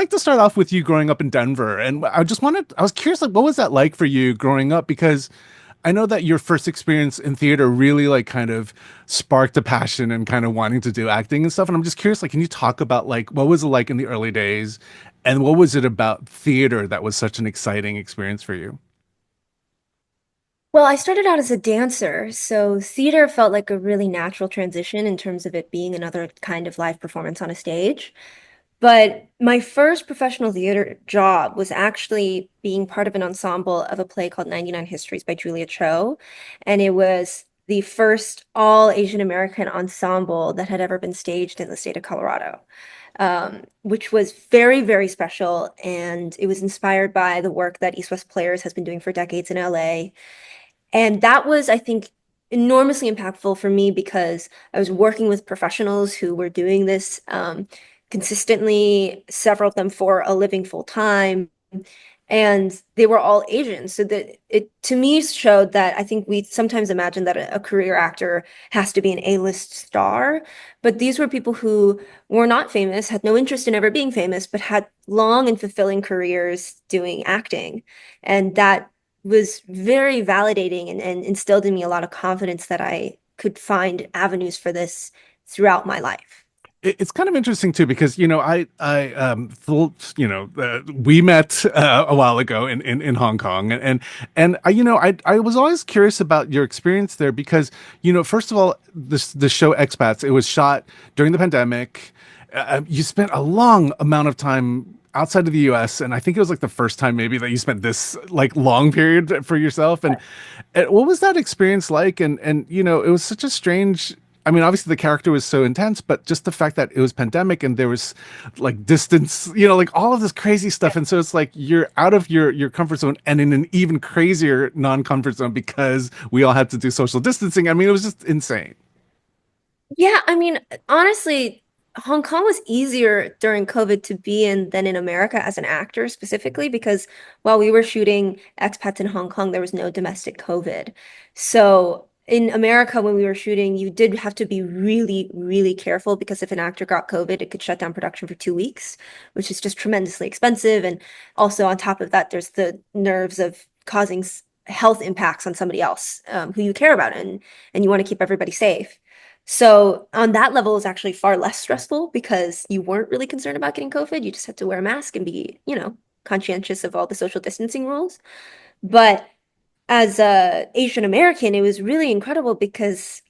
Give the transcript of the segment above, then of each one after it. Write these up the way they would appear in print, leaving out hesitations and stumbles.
like to start off with you growing up in Denver, and I was curious, like, what was that like for you growing up? Because I know that your first experience in theater really like kind of sparked a passion and kind of wanting to do acting and stuff. And I'm just curious, like, can you talk about like what was it like in the early days, and what was it about theater that was such an exciting experience for you? Well, I started out as a dancer, so theater felt like a really natural transition in terms of it being another kind of live performance on a stage. But my first professional theater job was actually being part of an ensemble of a play called 99 Histories by Julia Cho. And it was the first all Asian American ensemble that had ever been staged in the state of Colorado, which was very, very special. And it was inspired by the work that East West Players has been doing for decades in LA. And that was, I think, enormously impactful for me because I was working with professionals who were doing this consistently, several of them for a living full time. And they were all Asian. So that it to me showed that I think we sometimes imagine that a career actor has to be an A-list star. But these were people who were not famous, had no interest in ever being famous, but had long and fulfilling careers doing acting. And that was very validating and instilled in me a lot of confidence that I could find avenues for this throughout my life. It's kind of interesting too because we met a while ago in Hong Kong, and I was always curious about your experience there because first of all, the show Expats, it was shot during the pandemic. You spent a long amount of time outside of the US, and I think it was like the first time maybe that you spent this like long period for yourself. And what was that experience like? And it was such a strange. I mean, obviously the character was so intense, but just the fact that it was pandemic and there was like distance, like all of this crazy stuff. And so it's like you're out of your comfort zone and in an even crazier non-comfort zone because we all had to do social distancing. I mean, it was just insane. Yeah, I mean, honestly, Hong Kong was easier during COVID to be in than in America as an actor specifically because while we were shooting expats in Hong Kong, there was no domestic COVID. So in America, when we were shooting, you did have to be really, really careful because if an actor got COVID, it could shut down production for 2 weeks, which is just tremendously expensive. And also on top of that, there's the nerves of causing health impacts on somebody else who you care about and you want to keep everybody safe. So on that level, it's actually far less stressful because you weren't really concerned about getting COVID. You just had to wear a mask and be, conscientious of all the social distancing rules. But as a Asian American, it was really incredible because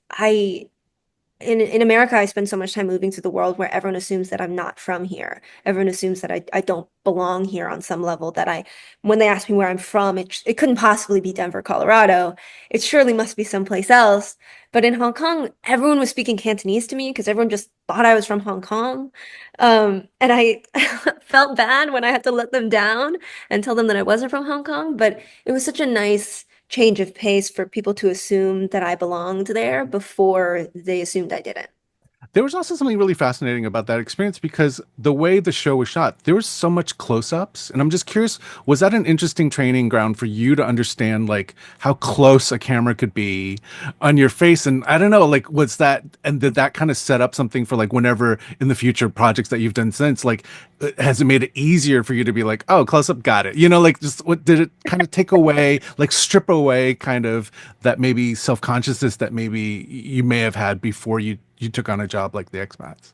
in America, I spend so much time moving through the world where everyone assumes that I'm not from here. Everyone assumes that I don't belong here on some level, that when they ask me where I'm from, it couldn't possibly be Denver, Colorado. It surely must be someplace else. But in Hong Kong, everyone was speaking Cantonese to me because everyone just thought I was from Hong Kong. And I felt bad when I had to let them down and tell them that I wasn't from Hong Kong. But it was such a nice change of pace for people to assume that I belonged there before they assumed I didn't. There was also something really fascinating about that experience because the way the show was shot, there was so much close-ups, and I'm just curious, was that an interesting training ground for you to understand like how close a camera could be on your face? And I don't know, like was that and did that kind of set up something for like whenever in the future projects that you've done since, like has it made it easier for you to be like, oh, close up, got it? Like just what did it kind of take away, like strip away kind of that maybe self-consciousness that maybe you may have had before you took on a job like the expats?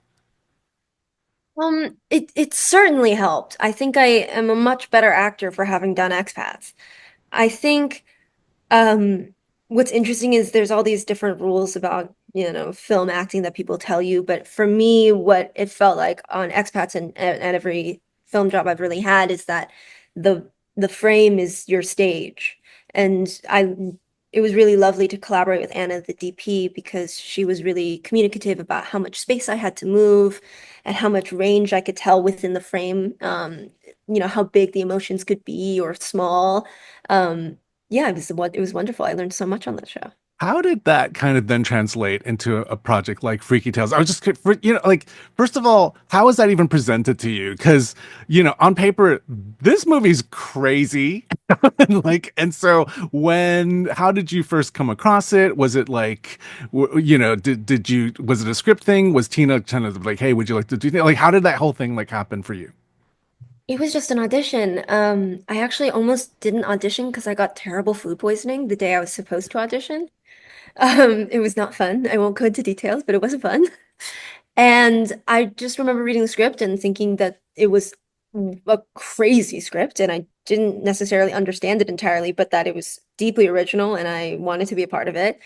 It certainly helped. I think I am a much better actor for having done expats. I think what's interesting is there's all these different rules about, film acting that people tell you, but for me, what it felt like on expats and every film job I've really had is that the the frame is your stage. And it was really lovely to collaborate with Anna, the DP, because she was really communicative about how much space I had to move and how much range I could tell within the frame, how big the emotions could be or small. Um, yeah, it was wonderful. I learned so much on that show. How did that kind of then translate into a project like Freaky Tales? I was just, like, first of all, how is that even presented to you? Because, on paper, this movie's crazy. And so how did you first come across it? Was it like, was it a script thing? Was Tina kind of like, hey, would you like to do that? Like, how did that whole thing like happen for you? It was just an audition. I actually almost didn't audition because I got terrible food poisoning the day I was supposed to audition. It was not fun. I won't go into details, but it wasn't fun. And I just remember reading the script and thinking that it was a crazy script, and I didn't necessarily understand it entirely, but that it was deeply original and I wanted to be a part of it.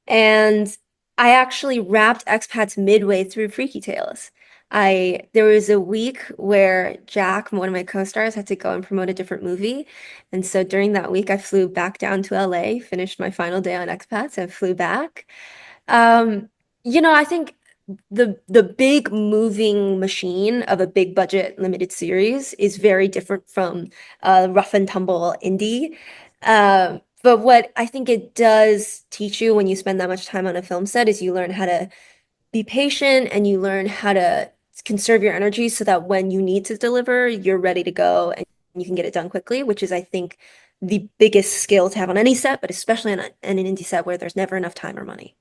And I actually wrapped expats midway through Freaky Tales. There was a week where Jack, one of my co-stars, had to go and promote a different movie. And so during that week I flew back down to LA, finished my final day on expats and flew back. Um, I think the big moving machine of a big budget limited series is very different from rough and tumble indie. But what I think it does teach you when you spend that much time on a film set is you learn how to be patient and you learn how to conserve your energy so that when you need to deliver, you're ready to go and you can get it done quickly, which is, I think, the biggest skill to have on any set, but especially on an indie set where there's never enough time or money.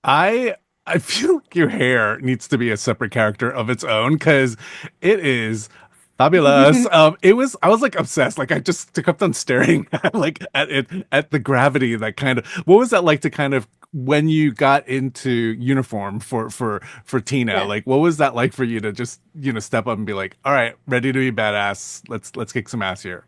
I I feel like your hair needs to be a separate character of its own because it is fabulous. It was I was like obsessed. Like I just kept on staring at like at it at the gravity that kind of what was that like to kind of when you got into uniform for Tina? Yeah. Like what was that like for you to just, step up and be like, all right, ready to be badass. Let's kick some ass here.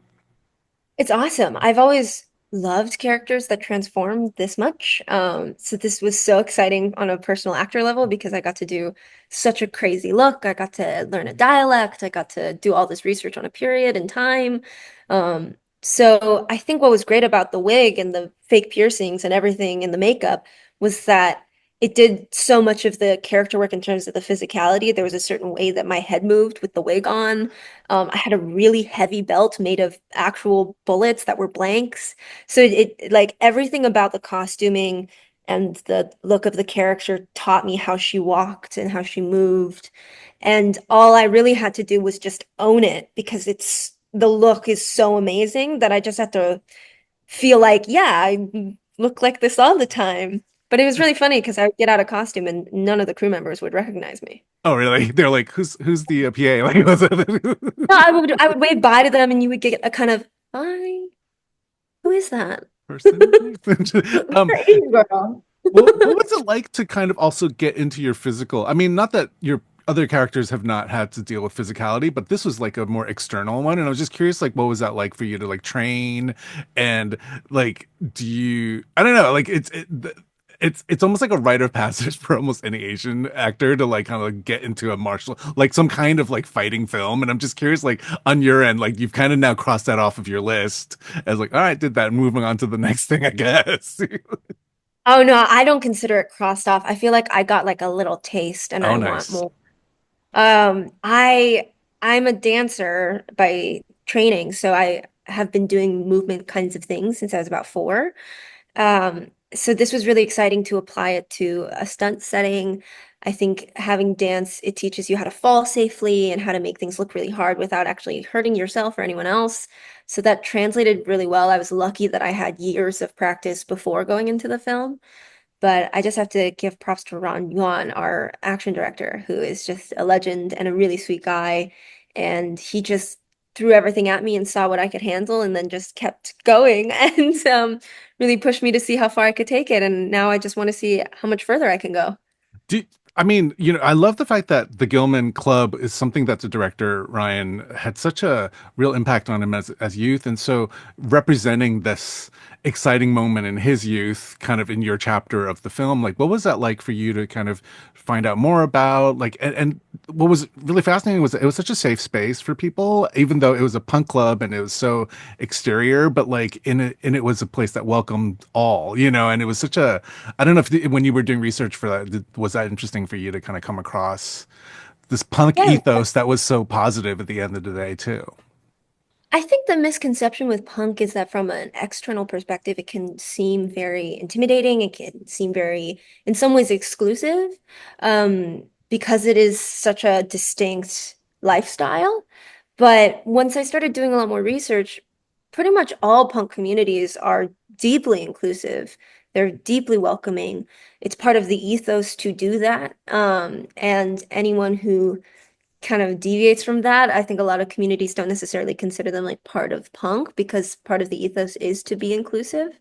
It's awesome. I've always loved characters that transform this much. So this was so exciting on a personal actor level because I got to do such a crazy look. I got to learn a dialect. I got to do all this research on a period and time. So I think what was great about the wig and the fake piercings and everything in the makeup was that it did so much of the character work in terms of the physicality. There was a certain way that my head moved with the wig on. I had a really heavy belt made of actual bullets that were blanks. So like everything about the costuming and the look of the character taught me how she walked and how she moved. And all I really had to do was just own it because the look is so amazing that I just had to feel like, yeah, I look like this all the time. But it was really funny because I would get out of costume and none of the crew members would recognize me. Oh, really? They're like, who's the PA? Like, was No, it I would wave bye to them and you would get a kind of, hi, who is that? person? um, You're Asian girl. well, what was it like to kind of also get into your physical? I mean, not that your other characters have not had to deal with physicality, but this was like a more external one. And I was just curious, like, what was that like for you to like train and like, I don't know, like it's almost like a rite of passage for almost any Asian actor to like kind of like get into a martial, like some kind of like fighting film. And I'm just curious, like on your end, like you've kind of now crossed that off of your list as like, all right, did that, moving on to the next thing, I guess. Oh no, I don't consider it crossed off. I feel like I got like a little taste and Oh, I want nice. more. I'm a dancer by training, so I have been doing movement kinds of things since I was about four. So this was really exciting to apply it to a stunt setting. I think having dance, it teaches you how to fall safely and how to make things look really hard without actually hurting yourself or anyone else. So that translated really well. I was lucky that I had years of practice before going into the film. But I just have to give props to Ron Yuan, our action director, who is just a legend and a really sweet guy. And he just threw everything at me and saw what I could handle and then just kept going and really pushed me to see how far I could take it. And now I just want to see how much further I can go. Do I mean, I love the fact that the Gilman Club is something that the director Ryan had such a real impact on him as youth, and so representing this exciting moment in his youth, kind of in your chapter of the film, like what was that like for you to kind of find out more about, like, and what was really fascinating was that it was such a safe space for people, even though it was a punk club and it was so exterior, but like it was a place that welcomed all, and it was such a I don't know if when you were doing research for that, was that interesting for you to kind of come across this punk Yeah, ethos that was so positive at the end of the day too? I think the misconception with punk is that from an external perspective, it can seem very intimidating. It can seem very, in some ways, exclusive, because it is such a distinct lifestyle. But once I started doing a lot more research, pretty much all punk communities are deeply inclusive. They're deeply welcoming. It's part of the ethos to do that. And anyone who kind of deviates from that. I think a lot of communities don't necessarily consider them like part of punk because part of the ethos is to be inclusive.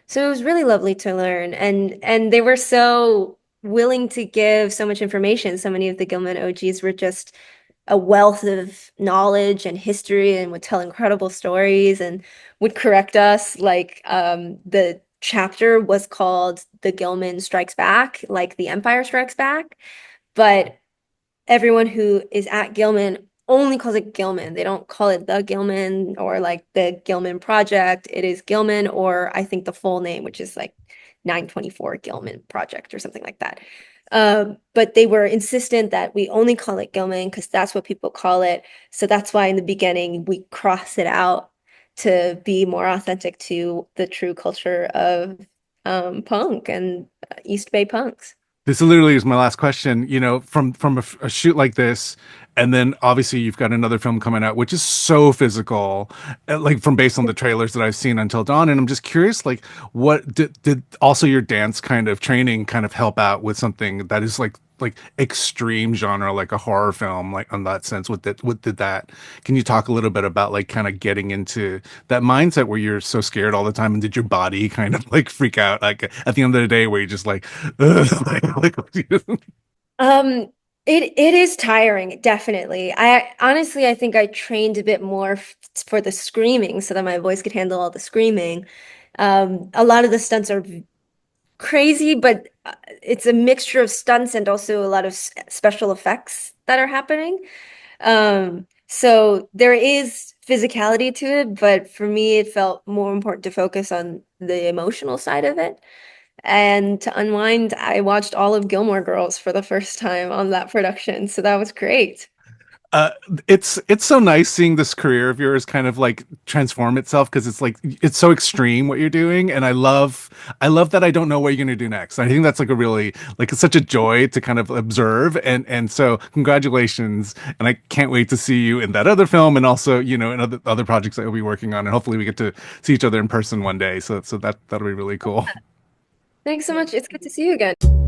So it was really lovely to learn, and they were so willing to give so much information. So many of the Gilman OGs were just a wealth of knowledge and history and would tell incredible stories and would correct us. Like the chapter was called The Gilman Strikes Back, like the Empire Strikes Back. But everyone who is at Gilman only calls it Gilman. They don't call it the Gilman or like the Gilman Project. It is Gilman, or I think the full name, which is like 924 Gilman Project or something like that. But they were insistent that we only call it Gilman because that's what people call it. So that's why in the beginning we cross it out to be more authentic to the true culture of punk and East Bay punks. This literally is my last question. From a shoot like this, and then obviously you've got another film coming out, which is so physical, like from based on the trailers that I've seen Until Dawn. And I'm just curious, like, what did also your dance kind of training kind of help out with something that is like extreme genre, like a horror film, like on that sense? What did that? Can you talk a little bit about like kind of getting into that mindset where you're so scared all the time, and did your body kind of like freak out like at the end of the day where you're just like, like Um, it is tiring, definitely. I think I trained a bit more f for the screaming so that my voice could handle all the screaming. A lot of the stunts are crazy, but it's a mixture of stunts and also a lot of special effects that are happening. So there is physicality to it, but for me, it felt more important to focus on the emotional side of it. And to unwind, I watched all of Gilmore Girls for the first time on that production. So that was great. uh it's so nice seeing this career of yours kind of like transform itself, because it's like it's so extreme what you're doing, and I love that I don't know what you're going to do next. I think that's like a really like it's such a joy to kind of observe, and so congratulations, and I can't wait to see you in that other film, and also in other projects that you'll be working on, and hopefully we get to see each other in person one day, so that'll be really cool. Thanks so much. It's good to see you again.